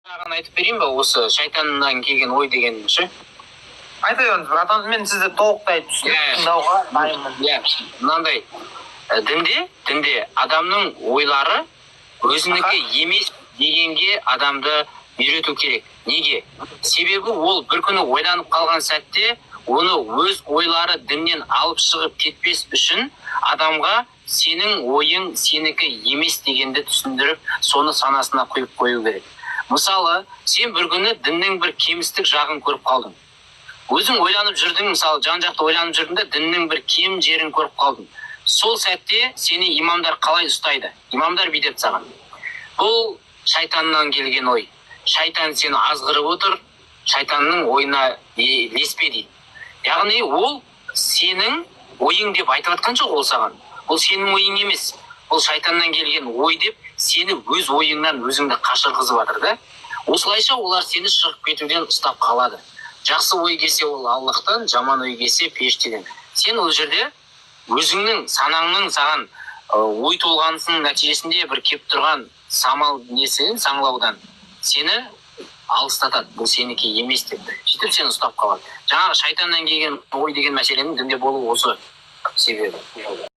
Жағын айтып берейін ба, осы шайтаннан келген ой деген ше? Айтайын, братан, мен сізді толықтай түсініп тыңдауға дайынмын. Мынандай, дінде адамның ойлары өзінікі емес дегенге адамды үйрету керек. Неге? Себебі ол бір күні ойланып қалған сәтте, оны өз ойлары діннен алып шығып кетпес үшін адамға сенің ойың сенікі емес дегенді түсіндіріп, соны санасына құйып қою керек. Мысалы, сен бір күні діннің бір кемістік жағын көріп қалдың. Өзің ойланып жүрдің, мысалы, жан-жақты ойланып жүрдің де діннің бір кем жерін көріп қалдың. Сол сәтте сені имамдар қалай ұстайды? Имамдар бүйтіп саған: бұл шайтаннан келген ой. Шайтан сені азғырып отыр, шайтанның ойына ілеспе дейді. Яғни ол сенің ойың деп айтып жатқан жоқ ол саған. Ол сенің ойың емес. Ол шайтаннан келген ой деп сені өз ойыңнан өзіңді қашырғызып жатыр да. Осылайша олар сені шығып кетуден ұстап қалады. Жақсы ой келсе ол Аллахтан, жаман ой келсе періштеден. Сен ол жерде өзіңнің санаңның саған ой толғанысының нәтижесінде бір кеп тұрған самал несін саңлаудан сені алыстатады. Бұл сенікі емес деп. Сөйтіп сені ұстап қалады. Жаңағы шайтаннан келген ой деген мәселенің дінде болуы осы себебі.